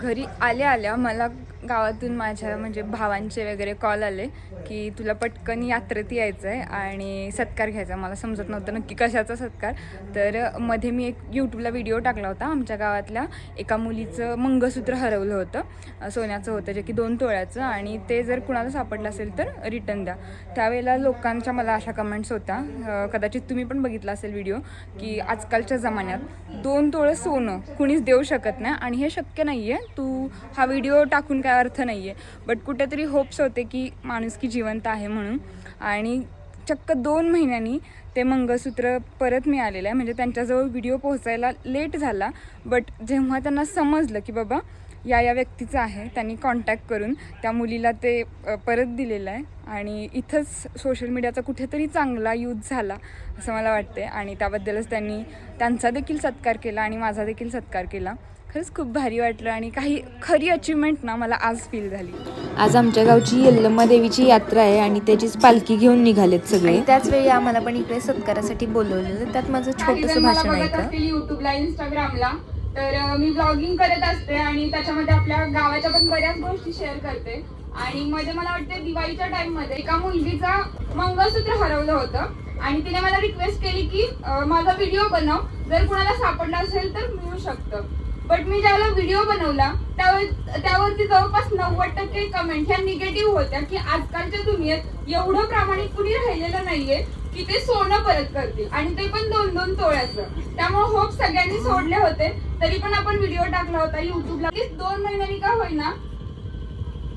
घरी आल्या मला गावातून माझ्या म्हणजे भावांचे वगैरे कॉल आले की तुला पटकन यात्रेत यायचं आहे आणि सत्कार घ्यायचा. मला समजत नव्हतं नक्की कशाचा सत्कार. तर मध्ये मी एक यूट्यूबला व्हिडिओ टाकला होता. आमच्या गावातल्या एका मुलीचं मंगळसूत्र हरवलं होतं, सोन्याचं होतं, जे की 2 तोळ्याचं, आणि ते जर कुणाला सापडलं असेल तर रिटर्न द्या. त्यावेळेला लोकांच्या मला अशा कमेंट्स होत्या, कदाचित तुम्ही पण बघितला असेल व्हिडिओ, की आजकालच्या जमान्यात 2 तोळं सोनं कुणीच देऊ शकत नाही आणि हे शक्य नाही आहे. तू हा व्हिडिओ टाकून काय अर्थ नाही आहे, बट कुठेतरी होप्स होते की माणुसकी जिवंत आहे म्हणून. आणि चक्क 2 महिन्यांनी ते मंगळसूत्र परत मिळालेलं आहे. म्हणजे त्यांच्याजवळ व्हिडिओ पोहोचायला लेट झाला, बट जेव्हा त्यांना समजलं की बाबा या व्यक्तीचं आहे, त्यांनी कॉन्टॅक्ट करून त्या मुलीला ते परत दिलेलं आहे. आणि इथंच सोशल मीडियाचा कुठेतरी चांगला यूज झाला असं मला वाटते आणि त्याबद्दलच त्यांनी त्यांचा देखील सत्कार केला आणि माझा देखील सत्कार केला. खरंच खूप भारी वाटलं आणि काही खरी अचिव्हमेंट ना मला आज फील झाली. आज आमच्या गावची यल्लम्मा देवीची यात्रा आहे आणि त्याचीच पालखी घेऊन निघालेत सगळे. त्याच वेळी आम्हाला पण इकडे सत्कारासाठी बोलवलेलं. त्यात माझं छोटंसं भाषण आहे का. युट्यूबला, इंस्टाग्रामला तर मी ब्लॉगिंग करत असते आणि त्याच्यामध्ये आपल्या गावाच्या पण बऱ्याच गोष्टी शेअर करते. आणि मध्ये मला वाटते दिवाळीच्या टाइम मध्ये एका मुलगीचा मंगळसूत्र हरवलं होतं आणि तिने मला रिक्वेस्ट केली की माझा व्हिडिओ बनव, जर कुणाला सापडला असेल तर मिळू शकतं. बट मी ज्यावेळेला व्हिडिओ बनवला त्यावरती जवळपास 90% कमेंट ह्या निगेटिव्ह होत्या की आजकालच्या दुनियेत एवढं प्रामाणिक कुणी राहिलेलं नाहीये की ते सोनं परत करतील, आणि ते पण 2-2 तोळ्याचं. त्यामुळे होप सगळ्यांनी सोडले होते. तरी पण आपण व्हिडिओ टाकला होता युट्यूबला की 2 महिन्यांनी का होईना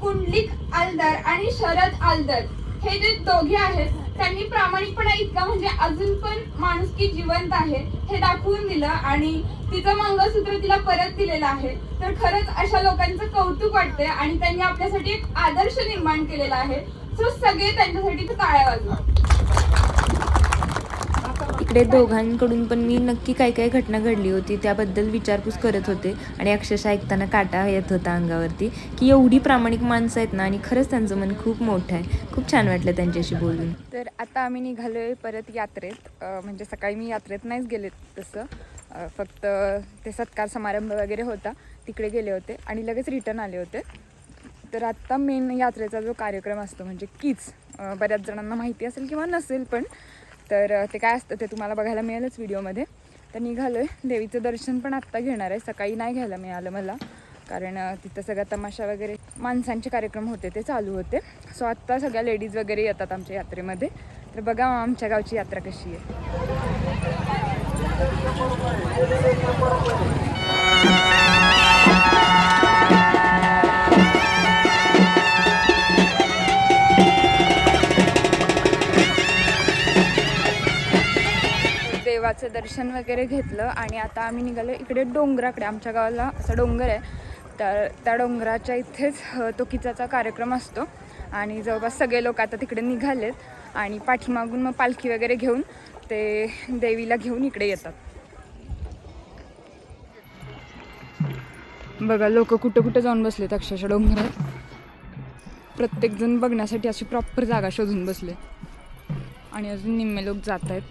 कुंडलिक आलदार आणि शरद आलदार हे जे दोघे आहेत त्यांनी प्रामाणिकपणा इतका म्हणजे अजून पण माणुसकी जिवंत आहे हे दाखवून दिलं आणि तिचं मंगळसूत्र तिला परत दिलेलं आहे. तर खरंच अशा लोकांचं कौतुक वाटते आणि त्यांनी आपल्यासाठी एक आदर्श निर्माण केलेला आहे. सो सगळे त्यांच्यासाठी टाळ्या वाजवा. इकडे दोघांकडून पण मी नक्की काय काय घटना घडली होती त्याबद्दल विचारपूस करत होते आणि अक्षरशः ऐकताना काटा येत होता अंगावरती की एवढी प्रामाणिक माणसं आहेत ना आणि खरंच त्यांचं मन खूप मोठं आहे. खूप छान वाटलं त्यांच्याशी बोलून. तर आता आम्ही निघालोय परत यात्रेत. म्हणजे सकाळी मी यात्रेत नाहीच गेले तसं, फक्त ते सत्कार समारंभ वगैरे होता तिकडे गेले होते आणि लगेच रिटर्न आले होते. तर आत्ता मेन यात्रेचा जो कार्यक्रम असतो म्हणजे कीच, बऱ्याच जणांना माहिती असेल किंवा नसेल पण, तर ते काय असतं ते तुम्हाला बघायला मिळेलच व्हिडिओमध्ये. तर निघालो आहे. देवीचं दर्शन पण आत्ता घेणार आहे. सकाळी नाही घ्यायला मिळालं मला, कारण तिथं सगळा तमाशा वगैरे माणसांचे कार्यक्रम होते ते चालू होते. सो आत्ता सगळ्या लेडीज वगैरे येतात आमच्या यात्रेमध्ये. तर बघा आमच्या गावची यात्रा कशी आहे. देवाचं दर्शन वगैरे घेतलं आणि आता आम्ही निघालो इकडे डोंगराकडे. आमच्या गावाला असा डोंगर आहे, त्या डोंगराच्या इथेच तो किचाचा कार्यक्रम असतो आणि जवळपास सगळे लोक आता तिकडे निघालेत आणि पाठीमागून मग पालखी वगैरे घेऊन ते देवीला घेऊन इकडे येतात. बघा लोक कुठं कुठं जाऊन बसलेत अक्षरशः डोंगरात. प्रत्येकजण बघण्यासाठी अशी प्रॉपर जागा शोधून बसले आणि अजून निम्मे लोक जात आहेत.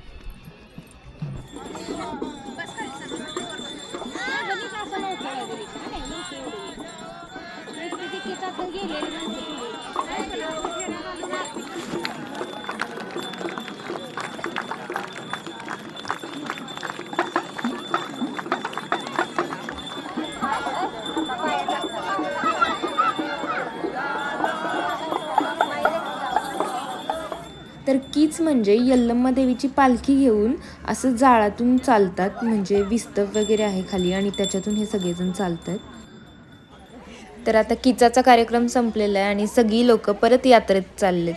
तर कीच म्हणजे यल्लम्मा देवीची पालखी घेऊन असं जाळातून चालतात. म्हणजे विस्तव वगैरे आहे खाली आणि त्याच्यातून हे सगळेजण चालतात. तर आता किचाचा कार्यक्रम संपलेला आहे आणि सगळी लोक परत यात्रेत चाललेत.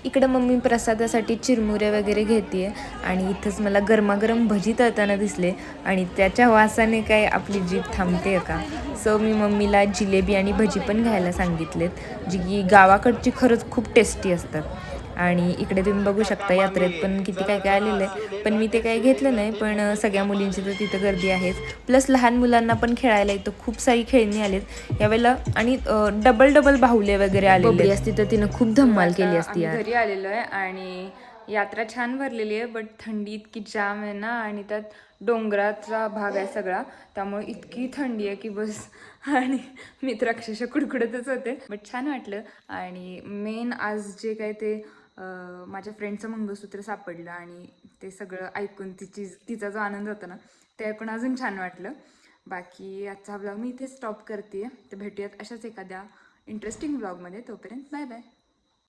इकडं मम्मी प्रसादासाठी चिरमुरे वगैरे घेते आणि इथंच मला गरमागरम भजी तळताना दिसले आणि त्याच्या वासाने काय आपली जीभ थांबते का. सो मी मम्मीला जिलेबी आणि भजी पण घ्यायला सांगितलेत, जी की गावाकडची खरंच खूप टेस्टी असतात. आणि इकडे तुम्ही बघू शकता यात्रेत पण किती काय काय आलेलं आहे, पण मी ते काही घेतलं नाही. पण सगळ्या मुलींची तर तिथं गर्दी आहेच, प्लस लहान मुलांना पण खेळायला इथं खूप सारी खेळणी आलेत यावेळेला. आणि डबल बाहुले वगैरे आलेले असती तर तिनं खूप धम्माल केली असती. घरी आलेलो आहे आणि यात्रा छान भरलेली आहे, बट थंडी इतकी जाम आहे ना, आणि त्यात डोंगराचा भाग आहे सगळा, त्यामुळे इतकी थंडी आहे की बस. आणि मी तर अक्षरशः कुडकुडतच होते, बट छान वाटलं. आणि मेन आज जे काय ते माझ्या फ्रेंडचं मंगळसूत्र सापडलं, आणि ते सगळं ऐकून तिचा जो आनंद होता ना, ते ऐकून अजून छान वाटलं. बाकी आजचा ब्लॉग मी इथे स्टॉप करते. तर भेटूयात अशाच एखाद्या इंटरेस्टिंग ब्लॉगमध्ये. तोपर्यंत बाय बाय.